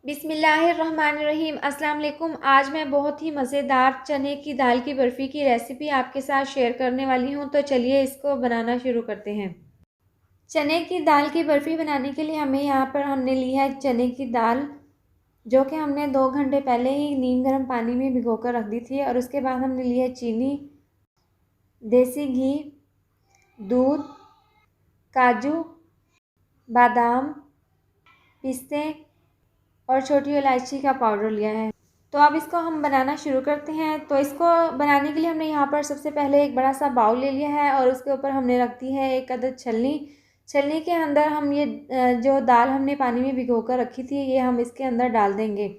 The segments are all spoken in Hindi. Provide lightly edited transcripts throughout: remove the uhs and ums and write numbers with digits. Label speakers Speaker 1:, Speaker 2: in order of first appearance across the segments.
Speaker 1: बिस्मिल्लाहिर्रहमानिर्रहीम। अस्सलाम वालेकुम। आज मैं बहुत ही मज़ेदार चने की दाल की बर्फ़ी की रेसिपी आपके साथ शेयर करने वाली हूँ। तो चलिए इसको बनाना शुरू करते हैं। चने की दाल की बर्फ़ी बनाने के लिए हमने ली है चने की दाल, जो कि हमने 2 घंटे पहले ही नीम गर्म पानी में भिगो कर रख दी थी। और उसके बाद हमने ली है चीनी, देसी घी, दूध, काजू, बादाम, पिस्ते और छोटी इलायची का पाउडर लिया है। तो अब इसको हम बनाना शुरू करते हैं। तो इसको बनाने के लिए हमने यहाँ पर सबसे पहले एक बड़ा सा बाउल ले लिया है और उसके ऊपर हमने रख दी है एक अदद छलनी। छलनी के अंदर हम ये जो दाल हमने पानी में भिगो कर रखी थी, ये हम इसके अंदर डाल देंगे।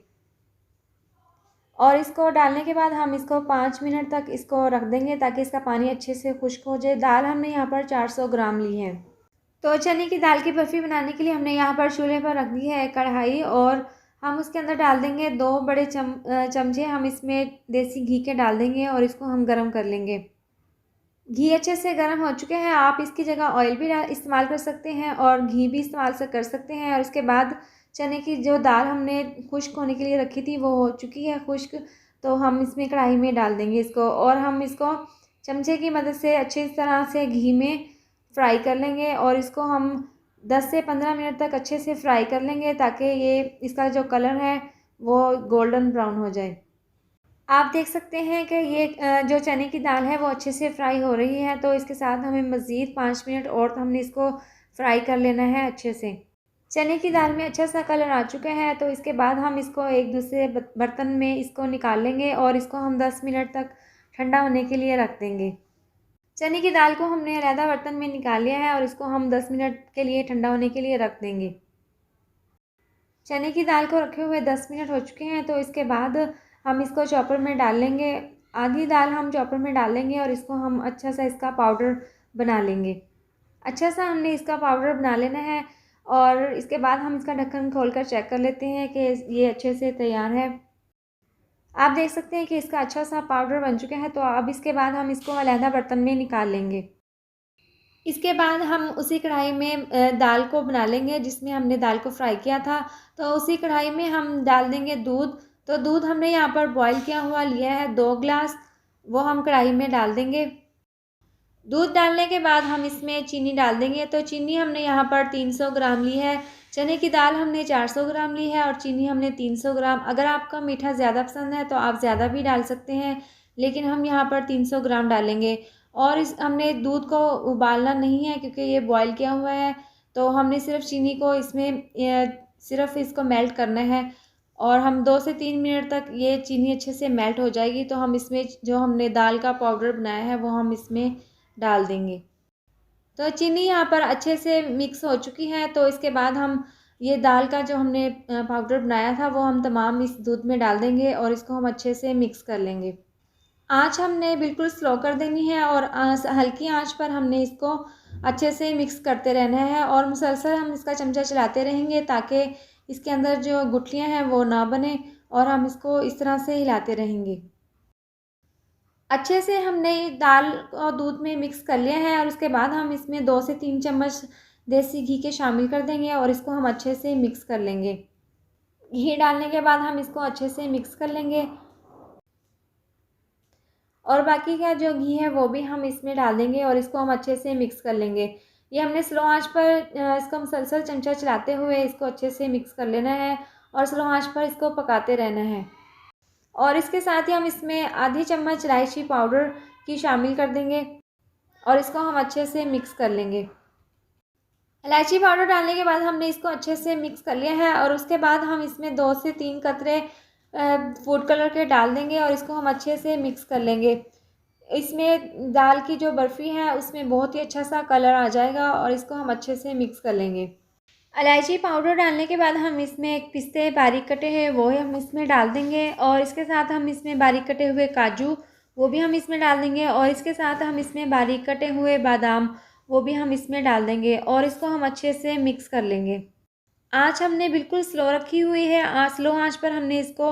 Speaker 1: और इसको डालने के बाद हम इसको 5 मिनट तक इसको रख देंगे ताकि इसका पानी अच्छे से खुश्क हो जाए। दाल हमने यहाँ पर 400 ग्राम ली है। तो चने की दाल की बर्फ़ी बनाने के लिए हमने यहाँ पर चूल्हे पर रख दी है कढ़ाई, और हम उसके अंदर डाल देंगे 2 बड़े चमचे हम इसमें देसी घी के डाल देंगे और इसको हम गरम कर लेंगे। घी अच्छे से गरम हो चुके हैं। आप इसकी जगह ऑयल भी इस्तेमाल कर सकते हैं और घी भी इस्तेमाल से कर सकते हैं। और उसके बाद चने की जो दाल हमने खुश्क होने के लिए रखी थी वो हो चुकी है खुश्क। तो हम इसमें कढ़ाई में डाल देंगे इसको, और हम इसको चमचे की मदद से अच्छी तरह से घी में फ्राई कर लेंगे। और इसको हम 10 से 15 मिनट तक अच्छे से फ्राई कर लेंगे ताकि ये इसका जो कलर है वो गोल्डन ब्राउन हो जाए। आप देख सकते हैं कि ये जो चने की दाल है वो अच्छे से फ्राई हो रही है। तो इसके साथ हमें मज़ीद 5 मिनट और हमने इसको फ्राई कर लेना है अच्छे से। चने की दाल में अच्छा सा कलर आ चुका है। तो इसके बाद हम इसको एक दूसरे बर्तन में इसको निकाल लेंगे और इसको हम 10 मिनट तक ठंडा होने के लिए रख देंगे। चने की दाल को हमने अलहदा बर्तन में निकाल लिया है और इसको हम 10 मिनट के लिए ठंडा होने के लिए रख देंगे। चने की दाल को रखे हुए 10 मिनट हो चुके हैं। तो इसके बाद हम इसको चॉपर में डाल लेंगे। आधी दाल हम चॉपर में डाल लेंगे और इसको हम अच्छा सा इसका पाउडर बना लेंगे। अच्छा सा हमने इसका पाउडर बना लेना है। और इसके बाद हम इसका ढक्कन खोलकर चेक कर लेते हैं कि ये अच्छे से तैयार है। आप देख सकते हैं कि इसका अच्छा सा पाउडर बन चुका है। तो अब इसके बाद हम इसको अलहदा बर्तन में निकाल लेंगे। इसके बाद हम उसी कढ़ाई में दाल को बना लेंगे जिसमें हमने दाल को फ्राई किया था। तो उसी कढ़ाई में हम डाल देंगे दूध। तो दूध हमने यहाँ पर बॉईल किया हुआ लिया है 2 ग्लास, वो हम कढ़ाई में डाल देंगे। दूध डालने के बाद हम इसमें चीनी डाल देंगे। तो चीनी हमने यहाँ पर 300 ग्राम ली है। चने की दाल हमने 400 ग्राम ली है और चीनी हमने 300 ग्राम। अगर आपका मीठा ज़्यादा पसंद है तो आप ज़्यादा भी डाल सकते हैं, लेकिन हम यहाँ पर 300 ग्राम डालेंगे। और इस हमने दूध को उबालना नहीं है क्योंकि ये बॉयल किया हुआ है। तो हमने सिर्फ चीनी को इसमें सिर्फ इसको मेल्ट करना है। और हम 2 से 3 मिनट तक ये चीनी अच्छे से मेल्ट हो जाएगी। तो हम इसमें जो हमने दाल का पाउडर बनाया है वो हम इसमें डाल देंगे। तो चीनी यहाँ पर अच्छे से मिक्स हो चुकी है। तो इसके बाद हम ये दाल का जो हमने पाउडर बनाया था वो हम तमाम इस दूध में डाल देंगे और इसको हम अच्छे से मिक्स कर लेंगे। आँच हमने बिल्कुल स्लो कर देनी है और हल्की आँच पर हमने इसको अच्छे से मिक्स करते रहना है। और मुसलसल हम इसका चमचा चलाते रहेंगे ताकि इसके अंदर जो गुठलियाँ हैं वो ना बने, और हम इसको इस तरह से हिलाते रहेंगे। अच्छे से हमने दाल और दूध में मिक्स कर लिया है। और उसके बाद हम इसमें 2 से 3 चम्मच देसी घी के शामिल कर देंगे और इसको हम अच्छे से मिक्स कर लेंगे। घी डालने के बाद हम इसको अच्छे से मिक्स कर लेंगे और बाकी का जो घी है वो भी हम इसमें डाल देंगे और इसको हम अच्छे से मिक्स कर लेंगे। ये हमने स्लो आंच पर इसको मुसलसल चमचा चलाते हुए इसको अच्छे से मिक्स कर लेना है और स्लो आंच पर इसको पकाते रहना है। और इसके साथ ही हम इसमें आधी चम्मच इलायची पाउडर की शामिल कर देंगे और इसको हम अच्छे से मिक्स कर लेंगे। इलायची पाउडर डालने के बाद हमने इसको अच्छे से मिक्स कर लिया है। और उसके बाद हम इसमें 2 से 3 कतरे फूड कलर के डाल देंगे और इसको हम अच्छे से मिक्स कर लेंगे। इसमें दाल की जो बर्फ़ी है उसमें बहुत ही अच्छा सा कलर आ जाएगा और इसको हम अच्छे से मिक्स कर लेंगे। इलायची पाउडर डालने के बाद हम इसमें एक पिस्ते बारीक कटे हैं वो हम इसमें डाल देंगे और इसके साथ हम इसमें बारीक कटे हुए काजू वो भी हम इसमें डाल देंगे और इसके साथ हम इसमें बारीक कटे हुए बादाम वो भी हम इसमें डाल देंगे और इसको हम अच्छे से मिक्स कर लेंगे। आँच हमने बिल्कुल स्लो रखी हुई है। स्लो आँच पर हमने इसको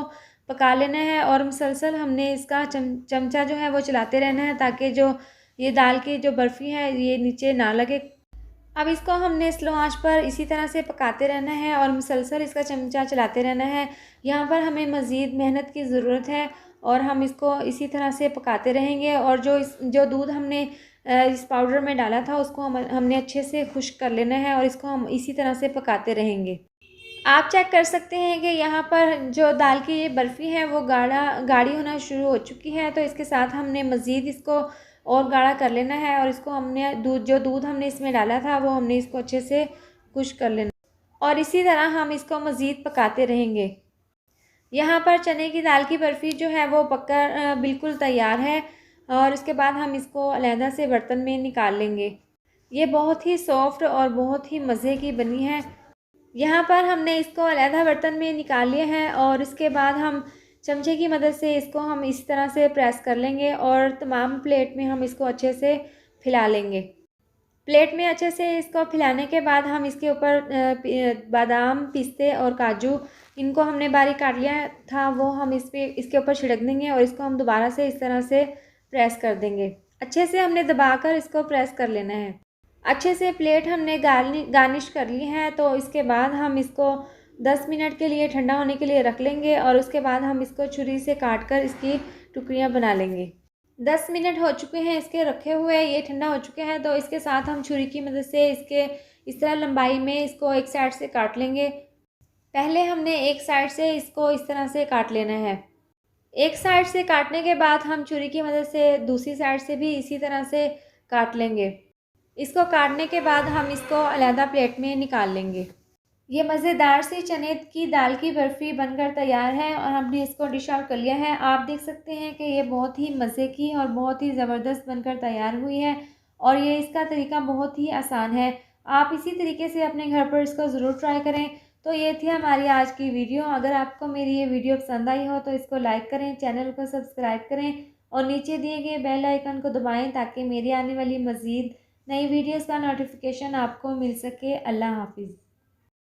Speaker 1: पका लेना है और मुसलसल हमने इसका चमचा जो है वो चलाते रहना है ताकि जो ये दाल की जो बर्फ़ी है ये नीचे ना लगे। अब इसको हमने स्लो आंच पर इसी तरह से पकाते रहना है और मुसलसल इसका चमचा चलाते रहना है। यहाँ पर हमें मज़ीद मेहनत की ज़रूरत है और हम इसको इसी तरह से पकाते रहेंगे। और जो दूध हमने इस पाउडर में डाला था उसको हमने अच्छे से खुश्क कर लेना है और इसको हम इसी तरह से पकाते रहेंगे। आप चेक कर सकते हैं कि यहाँ पर जो दाल की ये बर्फ़ी है वो गाढ़ी होना शुरू हो चुकी है। तो इसके साथ हमने मज़ीद इसको और गाढ़ा कर लेना है और इसको हमने जो दूध हमने इसमें डाला था वो हमने इसको अच्छे से खुश्क कर लेना और इसी तरह हम इसको मज़ीद पकाते रहेंगे। यहाँ पर चने की दाल की बर्फ़ी जो है वो पककर बिल्कुल तैयार है और इसके बाद हम इसको अलहदा से बर्तन में निकाल लेंगे। ये बहुत ही सॉफ्ट और बहुत ही मज़े की बनी है। यहाँ पर हमने इसको अलहदा बर्तन में निकाल लिया है और इसके बाद हम चमचे की मदद से इसको हम इस तरह से प्रेस कर लेंगे और तमाम प्लेट में हम इसको अच्छे से फैला लेंगे। प्लेट में अच्छे से इसको फैलाने के बाद हम इसके ऊपर बादाम, पिस्ते और काजू, इनको हमने बारीक काट लिया था, वो हम इसके ऊपर छिड़क देंगे और इसको हम दोबारा से इस तरह से प्रेस कर देंगे। अच्छे से हमने दबाकर इसको प्रेस कर लेना है। अच्छे से प्लेट हमने गार्निश कर ली है। तो इसके बाद हम इसको 10 मिनट के लिए ठंडा होने के लिए रख लेंगे और उसके बाद हम इसको छुरी से काट कर इसकी टुकड़ियाँ बना लेंगे। 10 मिनट हो चुके हैं इसके रखे हुए, ये ठंडा हो चुके हैं। तो इसके साथ हम छुरी की मदद से इसके इस तरह लंबाई में इसको एक साइड से काट लेंगे। पहले हमने एक साइड से इसको इस तरह से काट लेना है। एक साइड से काटने के बाद हम छुरी की मदद से दूसरी साइड से भी इसी तरह से काट लेंगे। इसको काटने के बाद हम इसको अलहदा प्लेट में निकाल लेंगे। ये मज़ेदार सी चने की दाल की बर्फ़ी बनकर तैयार है और हमने इसको डिश आउट कर लिया है। आप देख सकते हैं कि ये बहुत ही मज़े की और बहुत ही ज़बरदस्त बनकर तैयार हुई है और ये इसका तरीका बहुत ही आसान है। आप इसी तरीके से अपने घर पर इसको ज़रूर ट्राई करें। तो ये थी हमारी आज की वीडियो। अगर आपको मेरी ये वीडियो पसंद आई हो तो इसको लाइक करें, चैनल को सब्सक्राइब करें और नीचे दिए गए बेल आइकन को दबाएँ ताकि मेरी आने वाली मज़ीद नई वीडियोज़ का नोटिफिकेशन आपको मिल सके। अल्लाह हाफ़िज़।